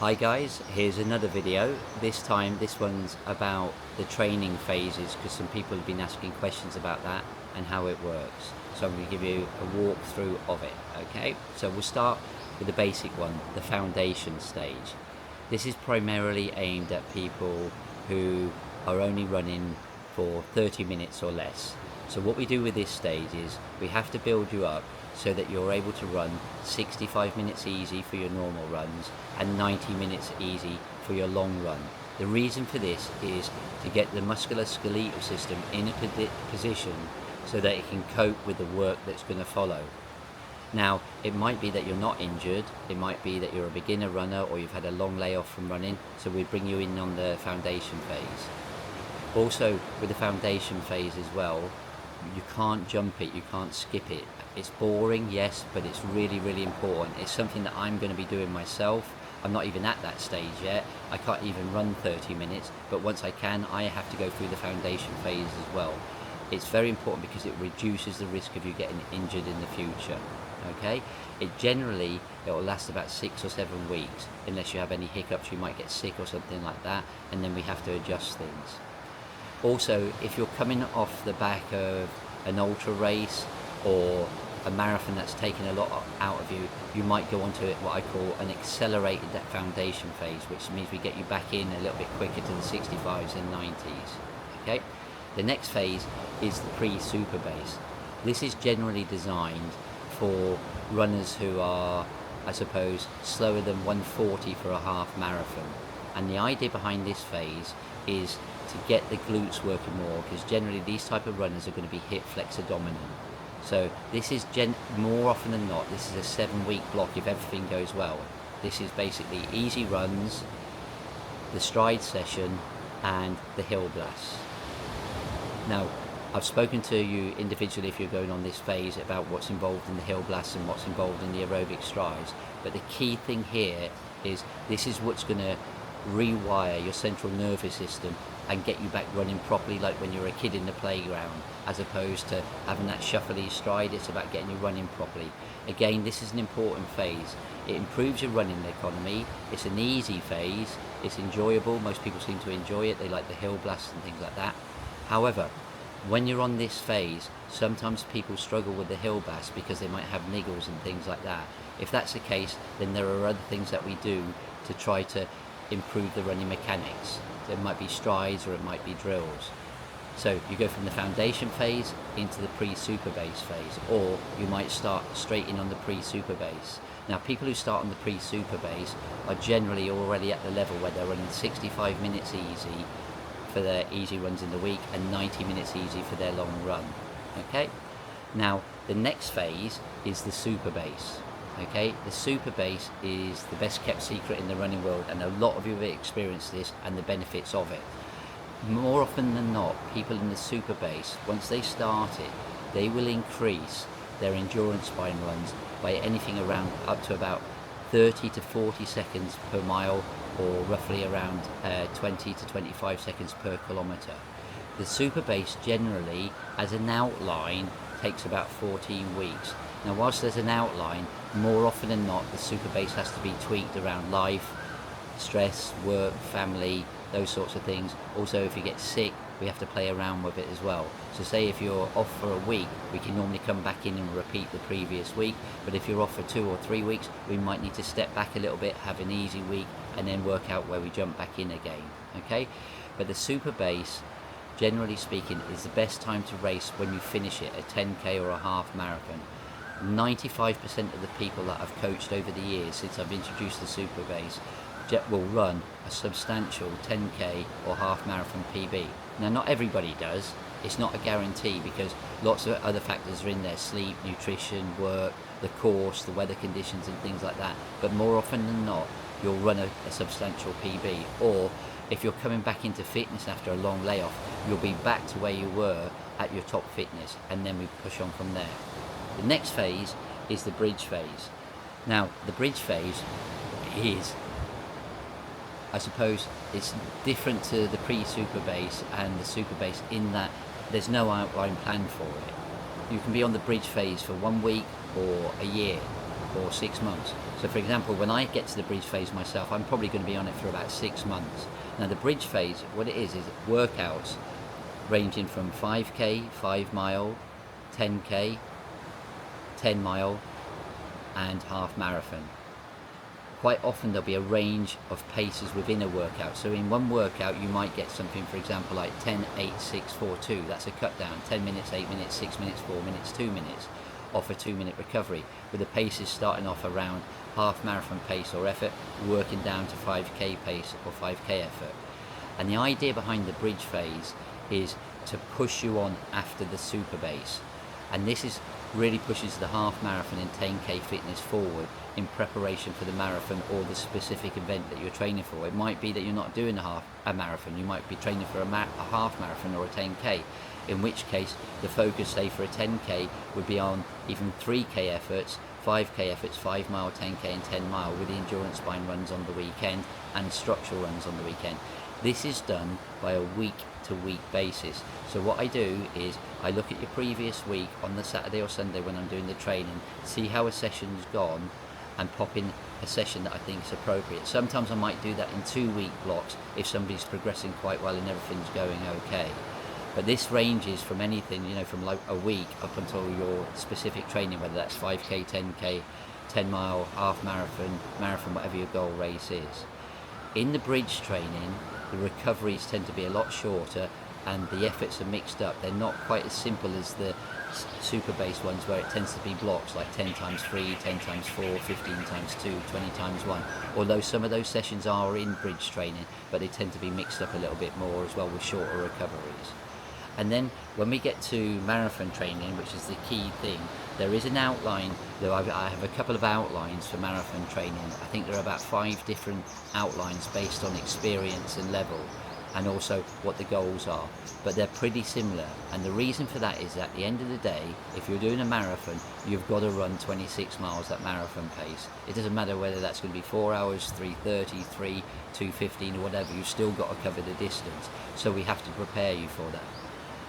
Hi guys, here's another video. This time this one's about the training phases because some people have been asking questions about that and how it works. So I'm going to give you a walkthrough of it, okay? So we'll start with the basic one, the foundation stage. This is primarily aimed at people who are only running for 30 minutes or less. So what we do with this stage is we have to build you up so that you're able to run 65 minutes easy for your normal runs and 90 minutes easy for your long run. The reason for this is to get the musculoskeletal system in a position so that it can cope with the work that's going to follow. Now, it might be that you're not injured, it might be that you're a beginner runner or you've had a long layoff from running, so we bring you in on the foundation phase. Also, with the foundation phase as well, you can't jump it, you can't skip it. It's boring, yes, but it's really, really important. It's something that I'm going to be doing myself. I'm not even at that stage yet. I can't even run 30 minutes, but once I can, I have to go through the foundation phase as well. It's very important because it reduces the risk of you getting injured in the future. Okay, it will last about 6 or 7 weeks, unless you have any hiccups, you might get sick or something like that, and then we have to adjust things. Also, if you're coming off the back of an ultra race or a marathon that's taken a lot out of you, you might go onto what I call an accelerated foundation phase, which means we get you back in a little bit quicker to the 65s and 90s. Okay, the next phase is the pre-superbase. This is generally designed for runners who are, I suppose, slower than 140 for a half marathon. And the idea behind this phase is to get the glutes working more, because generally these type of runners are going to be hip flexor dominant. So this is more often than not, this is a 7-week block if everything goes well. This is basically easy runs, the stride session, and the hill blasts. Now, I've spoken to you individually if you're going on this phase about what's involved in the hill blasts and what's involved in the aerobic strides, but the key thing here is this is what's going to rewire your central nervous system and get you back running properly like when you're a kid in the playground, as opposed to having that shuffly stride. It's about getting you running properly. Again, this is an important phase. It improves your running economy. It's an easy phase. It's enjoyable. Most people seem to enjoy it. They like the hill blasts and things like that. However, when you're on this phase, sometimes people struggle with the hill blast because they might have niggles and things like that. If that's the case, then there are other things that we do to try to improve the running mechanics. There might be strides or it might be drills. So you go from the foundation phase into the pre-superbase phase, or you might start straight in on the pre-superbase. Now, people who start on the pre-superbase are generally already at the level where they're running 65 minutes easy for their easy runs in the week and 90 minutes easy for their long run. Okay, now the next phase is the superbase. Okay, the superbase is the best kept secret in the running world, and a lot of you have experienced this and the benefits of it. More often than not, people in the superbase, once they start it, they will increase their endurance spine runs by anything around up to about 30 to 40 seconds per mile, or roughly around 20 to 25 seconds per kilometre. The superbase generally, as an outline, takes about 14 weeks. Now, whilst there's an outline, more often than not, the superbase has to be tweaked around life, stress, work, family, those sorts of things. Also, if you get sick, we have to play around with it as well. So say if you're off for a week, we can normally come back in and repeat the previous week. But if you're off for 2 or 3 weeks, we might need to step back a little bit, have an easy week, and then work out where we jump back in again. Okay? But the superbase, generally speaking, is the best time to race when you finish it, a 10k or a half marathon. 95% of the people that I've coached over the years since I've introduced the superbase will run a substantial 10k or half marathon PB. Now, not everybody does. It's not a guarantee because lots of other factors are in there: sleep, nutrition, work, the course, the weather conditions and things like that. But more often than not, you'll run a substantial PB. Or if you're coming back into fitness after a long layoff, you'll be back to where you were at your top fitness, and then we push on from there. The next phase is the bridge phase. Now, the bridge phase is, I suppose, it's different to the pre-superbase and the superbase in that there's no outline plan for it. You can be on the bridge phase for 1 week or a year. or 6 months. So for example, when I get to the bridge phase myself, I'm probably going to be on it for about 6 months. Now the bridge phase, what it is workouts ranging from 5k, 5 mile, 10k, 10 mile and half marathon. Quite often there'll be a range of paces within a workout. So in one workout you might get something, for example, like 10, 8, 6, 4, 2. That's a cut down. 10 minutes, 8 minutes, 6 minutes, 4 minutes, 2 minutes off a 2-minute recovery, with the paces starting off around half marathon pace or effort, working down to 5k pace or 5k effort. And the idea behind the bridge phase is to push you on after the super base. And this is really pushes the half marathon and 10k fitness forward in preparation for the marathon or the specific event that you're training for. It might be that you're not doing a marathon, you might be training for a half marathon or a 10k, in which case the focus, say for a 10k, would be on even 3k efforts, 5k efforts, 5 mile, 10k and 10 mile, with the endurance spine runs on the weekend and structural runs on the weekend. This is done by a week to week basis. So what I do is I look at your previous week on the Saturday or Sunday when I'm doing the training, see how a session's gone and pop in a session that I think is appropriate. Sometimes I might do that in 2-week blocks if somebody's progressing quite well and everything's going okay. But this ranges from anything, you know, from like a week up until your specific training, whether that's 5k, 10k, 10 mile, half marathon, marathon, whatever your goal race is. In the bridge training, the recoveries tend to be a lot shorter and the efforts are mixed up. They're not quite as simple as the super base ones, where it tends to be blocks like 10 times 3, 10 times 4, 15 times 2, 20 times 1. Although some of those sessions are in bridge training, but they tend to be mixed up a little bit more as well with shorter recoveries. And then when we get to marathon training, which is the key thing, there is an outline, though I have a couple of outlines for marathon training. I think there are about 5 different outlines based on experience and level, and also what the goals are, but they're pretty similar. And the reason for that is, at the end of the day, if you're doing a marathon, you've got to run 26 miles at marathon pace. It doesn't matter whether that's going to be 4 hours, 3:30, 3, 2:15 or whatever, you've still got to cover the distance. So we have to prepare you for that.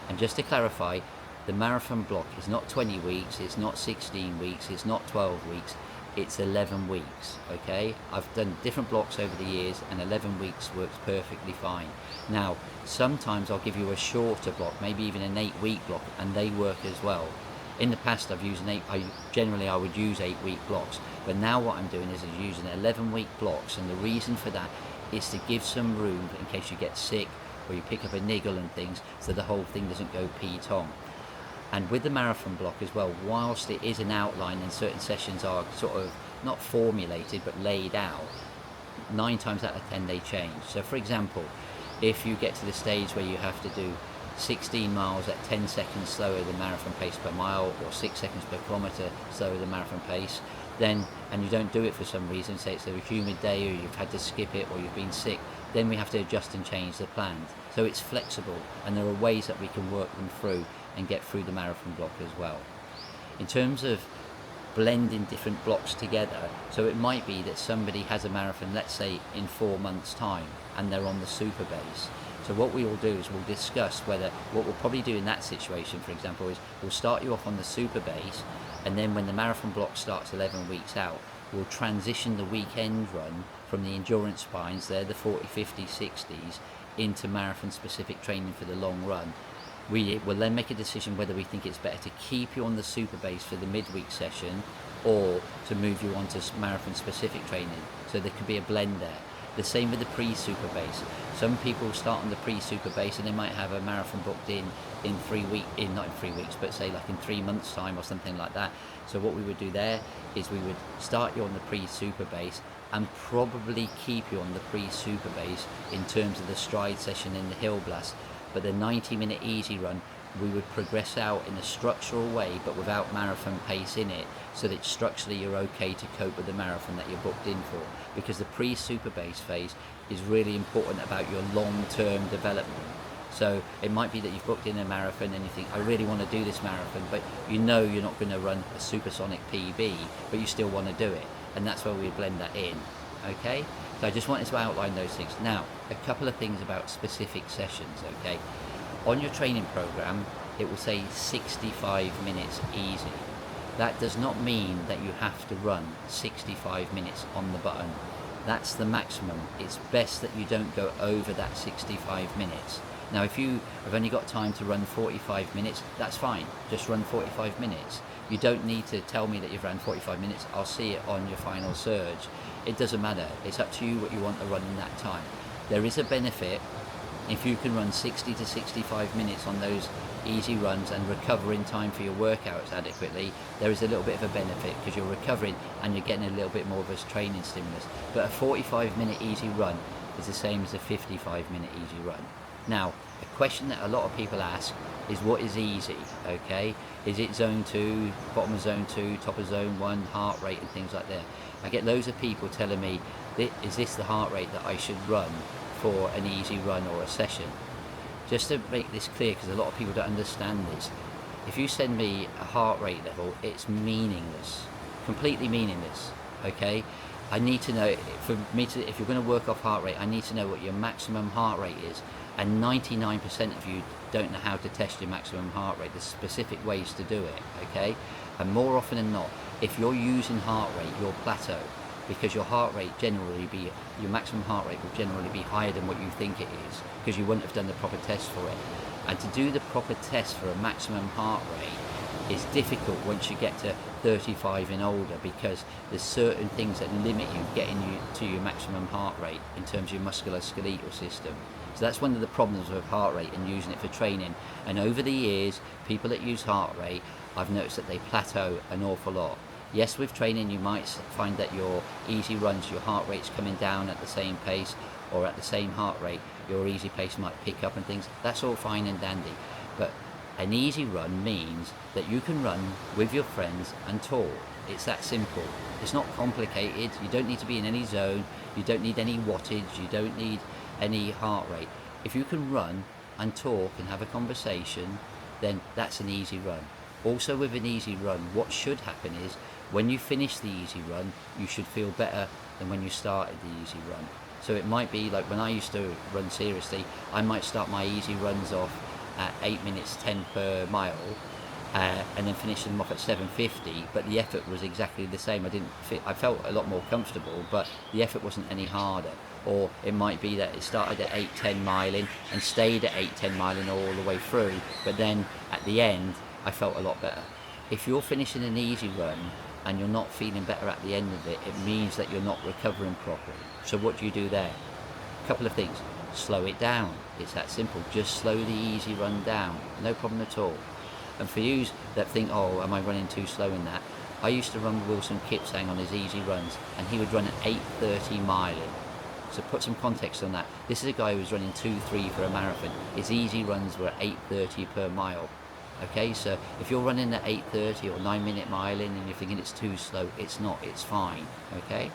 And just to clarify, the marathon block is not 20 weeks, it's not 16 weeks, it's not 12 weeks, it's 11 weeks, okay? I've done different blocks over the years and 11 weeks works perfectly fine. Now, sometimes I'll give you a shorter block, maybe even an 8-week block, and they work as well. In the past I've used generally I would use 8-week blocks, but now what I'm doing is using 11-week blocks, and the reason for that is to give some room in case you get sick or you pick up a niggle and things, so the whole thing doesn't go P-tong. And with the marathon block as well, whilst it is an outline and certain sessions are sort of not formulated but laid out, 9 times out of 10 they change. So for example, if you get to the stage where you have to do 16 miles at 10 seconds slower than marathon pace per mile, or 6 seconds per kilometre slower than marathon pace, then, and you don't do it for some reason, say it's a humid day or you've had to skip it or you've been sick, then we have to adjust and change the plans. So it's flexible, and there are ways that we can work them through and get through the marathon block as well. In terms of blending different blocks together, so it might be that somebody has a marathon, let's say in 4 months time, and they're on the super base. So what we will do is we'll discuss whether, what we'll probably do in that situation, for example, is we'll start you off on the super base, and then when the marathon block starts 11 weeks out, we'll transition the weekend run from the endurance spines, they're the 40, 50, 60s, into marathon specific training for the long run. We will then make a decision whether we think it's better to keep you on the super base for the midweek session or to move you on to marathon specific training. So there could be a blend there. The same with the pre-super base. Some people start on the pre-super base and they might have a marathon booked in 3 weeks, not in 3 weeks, but say like in 3 months time or something like that. So what we would do there is we would start you on the pre-super base and probably keep you on the pre-super base in terms of the stride session in the hill blast. But the 90-minute easy run, we would progress out in a structural way but without marathon pace in it, so that structurally you're okay to cope with the marathon that you're booked in for. Because the pre-super base phase is really important about your long-term development. So it might be that you've booked in a marathon and you think, I really want to do this marathon, but you know you're not going to run a supersonic PB, but you still want to do it. And that's where we blend that in, okay? So I just wanted to outline those things. Now, a couple of things about specific sessions, okay? On your training program, it will say 65 minutes easy. That does not mean that you have to run 65 minutes on the button. That's the maximum. It's best that you don't go over that 65 minutes. Now, if you have only got time to run 45 minutes, that's fine. Just run 45 minutes. You don't need to tell me that you've run 45 minutes. I'll see it on your final surge. It doesn't matter. It's up to you what you want to run in that time. There is a benefit if you can run 60 to 65 minutes on those easy runs and recover in time for your workouts adequately. There is a little bit of a benefit because you're recovering and you're getting a little bit more of a training stimulus. But a 45-minute easy run is the same as a 55-minute easy run. Now, a question that a lot of people ask is, what is easy? Okay, is it zone 2, bottom of zone 2, top of zone 1, heart rate and things like that? I get loads of people telling me, is this the heart rate that I should run for an easy run or a session? Just to make this clear, because a lot of people don't understand this, if you send me a heart rate level, it's meaningless, completely meaningless. Okay, I need to know, if you're going to work off heart rate, I need to know what your maximum heart rate is. And 99% of you don't know how to test your maximum heart rate. There's specific ways to do it, okay? And more often than not, if you're using heart rate, you'll plateau, because your maximum heart rate will generally be higher than what you think it is, because you wouldn't have done the proper test for it. And to do the proper test for a maximum heart rate is difficult once you get to 35 and older, because there's certain things that limit you getting you to your maximum heart rate in terms of your musculoskeletal system. So that's one of the problems with heart rate and using it for training. And over the years, people that use heart rate, I've noticed that they plateau an awful lot. Yes, with training you might find that your easy runs, your heart rate's coming down at the same pace, or at the same heart rate, your easy pace might pick up and things. That's all fine and dandy. But an easy run means that you can run with your friends and talk. It's that simple. It's not complicated. You don't need to be in any zone. You don't need any wattage. You don't need any heart rate. If you can run and talk and have a conversation, then that's an easy run. Also, with an easy run, what should happen is when you finish the easy run, you should feel better than when you started the easy run. So it might be like when I used to run seriously, I might start my easy runs off at 8 minutes 10 per mile, and then finish them off at 7:50, but the effort was exactly the same. I felt a lot more comfortable, but the effort wasn't any harder. Or it might be that it started at 8:10 miling and stayed at 8:10 miling all the way through, but then at the end I felt a lot better. If you're finishing an easy run and you're not feeling better at the end of it, it means that you're not recovering properly. So what do you do there? A couple of things. Slow it down. It's that simple. Just slow the easy run down. No problem at all. And for you that think, oh, am I running too slow in that? I used to run with Wilson Kipsang on his easy runs, and he would run at 8:30 miling. So put some context on that. This is a guy who was running 2:3 for a marathon. His easy runs were at 8:30 per mile. Okay, so if you're running at 8:30 or 9-minute miling and you're thinking it's too slow, it's not, it's fine, okay?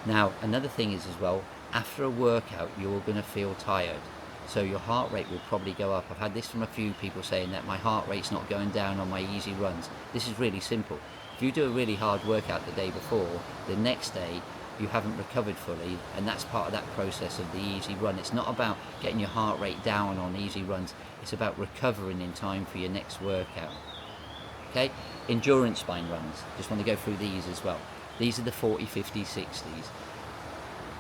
Now, another thing is as well, after a workout, you're gonna feel tired. So your heart rate will probably go up. I've had this from a few people saying that my heart rate's not going down on my easy runs. This is really simple. If you do a really hard workout the day before, the next day, you haven't recovered fully, and that's part of that process of the easy run. It's not about getting your heart rate down on easy runs, it's about recovering in time for your next workout. Okay, endurance spine runs, just want to go through these as well. These are the 40, 50, 60s.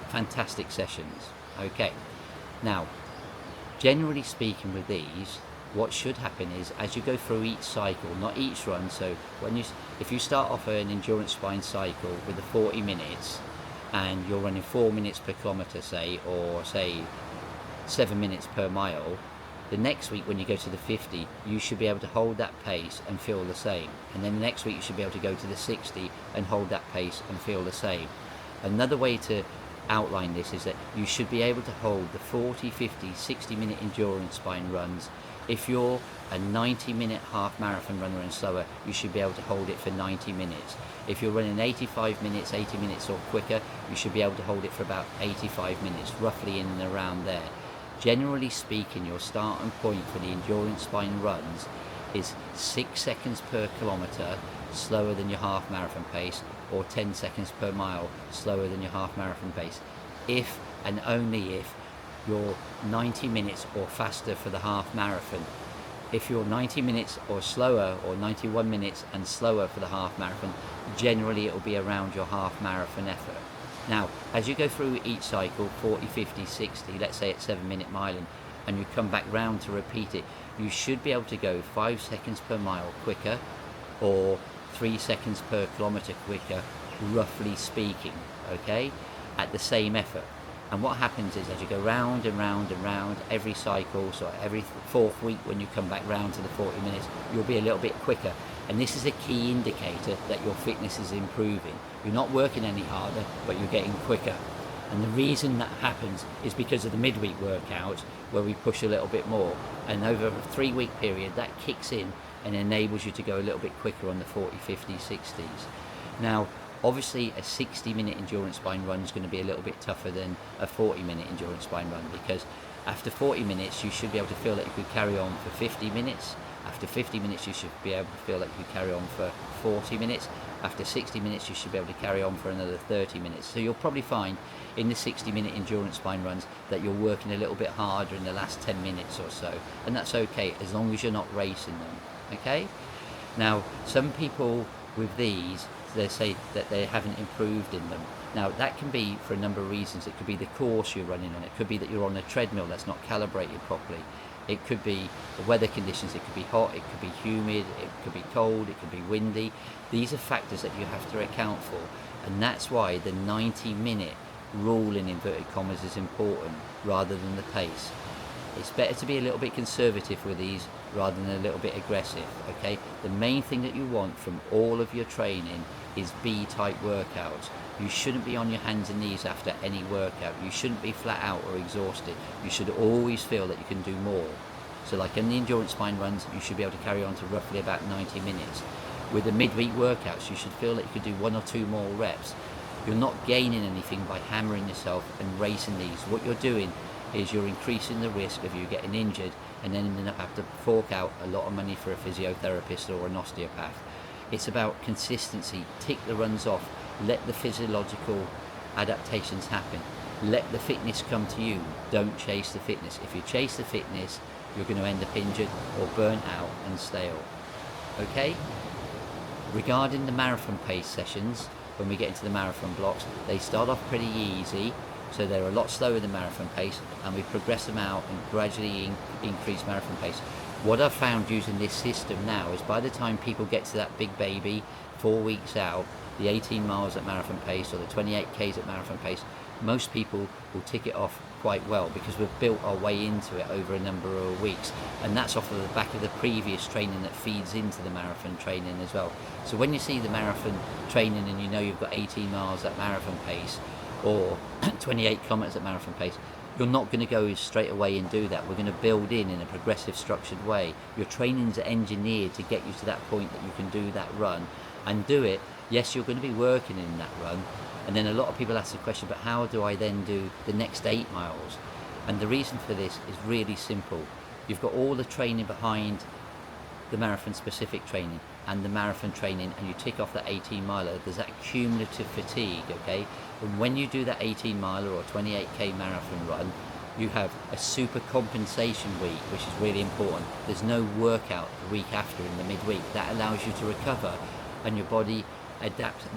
Fantastic sessions. Okay, now generally speaking with these, what should happen is as you go through each cycle, not each run, so if you start off an endurance spine cycle with the 40 minutes and you're running 4 minutes per kilometre, say, or say 7 minutes per mile, the next week when you go to the 50, you should be able to hold that pace and feel the same. And then the next week you should be able to go to the 60 and hold that pace and feel the same. Another way to outline this is that you should be able to hold the 40, 50, 60-minute endurance spine runs. If you're a 90-minute half marathon runner and slower, you should be able to hold it for 90 minutes. If you're running 85 minutes, 80 minutes or quicker, you should be able to hold it for about 85 minutes, roughly in and around there. Generally speaking, your starting point for the endurance spine runs is 6 seconds per kilometre slower than your half marathon pace, or 10 seconds per mile slower than your half marathon pace. If and only if you're 90 minutes or faster for the half marathon. If you're 90 minutes or slower, or 91 minutes and slower for the half marathon, generally it will be around your half marathon effort. Now, as you go through each cycle, 40, 50, 60, let's say at 7-minute miling, and you come back round to repeat it, you should be able to go 5 seconds per mile quicker, or 3 seconds per kilometre quicker, roughly speaking, okay, at the same effort. And what happens is, as you go round and round and round every cycle, so every 4th week when you come back round to the 40 minutes, you'll be a little bit quicker. And this is a key indicator that your fitness is improving. You're not working any harder, but you're getting quicker. And the reason that happens is because of the midweek workouts, where we push a little bit more. And over a 3-week period, that kicks in and enables you to go a little bit quicker on the 40, 50, 60s. Now, obviously a 60-minute endurance spine run is going to be a little bit tougher than a 40-minute endurance spine run, because after 40 minutes you should be able to feel that you could carry on for 50 minutes. After 50 minutes you should be able to feel that you could carry on for 40 minutes. After 60 minutes you should be able to carry on for another 30 minutes. So you'll probably find in the 60-minute endurance spine runs that you're working a little bit harder in the last 10 minutes or so, and that's okay as long as you're not racing them, okay? Now, some people with these, they say that they haven't improved in them. Now, that can be for a number of reasons. It could be the course you're running on. It could be that you're on a treadmill that's not calibrated properly. It could be the weather conditions. It could be hot, it could be humid, it could be cold, it could be windy. These are factors that you have to account for, and that's why the 90-minute rule in inverted commas is important rather than the pace. It's better to be a little bit conservative with these rather than a little bit aggressive, okay? The main thing that you want from all of your training is B-type workouts. You shouldn't be on your hands and knees after any workout. You shouldn't be flat out or exhausted. You should always feel that you can do more. So like in the endurance spine runs, you should be able to carry on to roughly about 90 minutes. With the midweek workouts, you should feel that you could do 1 or 2 more reps. You're not gaining anything by hammering yourself and racing these. What you're doing is you're increasing the risk of you getting injured and then ending up having to fork out a lot of money for a physiotherapist or an osteopath. It's about consistency. Tick the runs off. Let the physiological adaptations happen. Let the fitness come to you. Don't chase the fitness. If you chase the fitness, you're going to end up injured or burnt out and stale. Okay? Regarding the marathon pace sessions, when we get into the marathon blocks, they start off pretty easy. So they're a lot slower than marathon pace, and we progress them out and gradually increase marathon pace. What I've found using this system now is by the time people get to that big baby 4 weeks out, the 18 miles at marathon pace or the 28 Ks at marathon pace, most people will tick it off quite well because we've built our way into it over a number of weeks, and that's off of the back of the previous training that feeds into the marathon training as well. So when you see the marathon training and you know you've got 18 miles at marathon pace or 28 kilometers at marathon pace, you're not going to go straight away and do that. We're going to build in a progressive, structured way. Your training's engineered to get you to that point that you can do that run and do it. Yes, you're going to be working in that run, and then a lot of people ask the question, but how do I then do the next 8 miles? And the reason for this is really simple. You've got all the training behind the marathon specific training and the marathon training, and you tick off that 18 miler. There's that cumulative fatigue, okay? And when you do that 18 miler or 28k marathon run, you have a super compensation week, which is really important. There's no workout the week after in the midweek. That allows you to recover and your body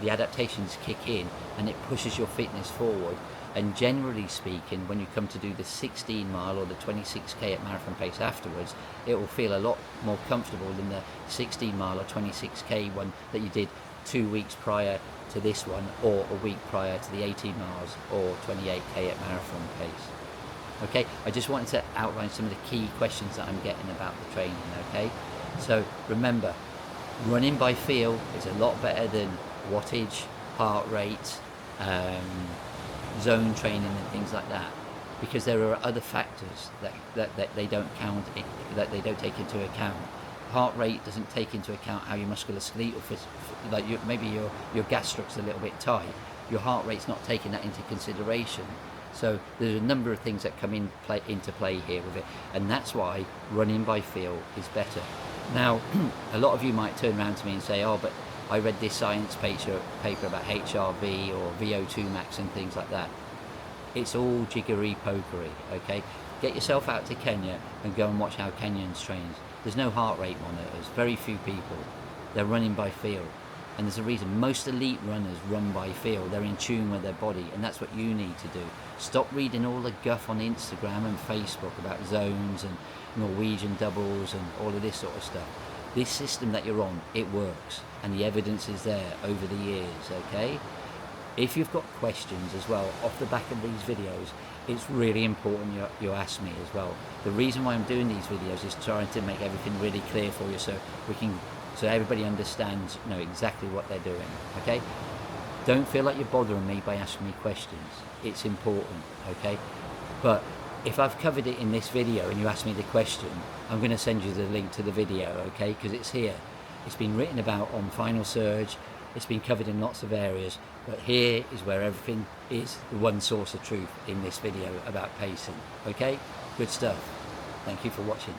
the adaptations kick in, and it pushes your fitness forward. And generally speaking, when you come to do the 16 mile or the 26k at marathon pace afterwards, it will feel a lot more comfortable than the 16 mile or 26k one that you did 2 weeks prior to this one, or a week prior to the 18 miles or 28k at marathon pace. Okay, I just wanted to outline some of the key questions that I'm getting about the training, okay? So remember, running by feel is a lot better than wattage, heart rate, zone training and things like that, because there are other factors that they don't count, that they don't take into account. Heart rate doesn't take into account how your musculoskeletal, like maybe your gastrocs a little bit tight. Your heart rate's not taking that into consideration. So there's a number of things that come into play here with it, and that's why running by feel is better. Now, a lot of you might turn around to me and say, oh, but I read this science paper about HRV or VO2 max and things like that. It's all jiggery pokery, okay? Get yourself out to Kenya and go and watch how Kenyans train. There's no heart rate monitors, very few people. They're running by feel. And there's a reason. Most elite runners run by feel. They're in tune with their body, and that's what you need to do. Stop reading all the guff on Instagram and Facebook about zones and Norwegian doubles and all of this sort of stuff. This system that you're on, it works, and the evidence is there over the years, okay? If you've got questions as well off the back of these videos, it's really important you ask me as well. The reason why I'm doing these videos is trying to make everything really clear for you, so everybody understands, exactly what they're doing, okay? Don't feel like you're bothering me by asking me questions. It's important, okay? But if I've covered it in this video and you ask me the question, I'm going to send you the link to the video, okay? Because it's here. It's been written about on Final Surge. It's been covered in lots of areas, but here is where everything is the one source of truth in this video about pacing, okay? Good stuff. Thank you for watching.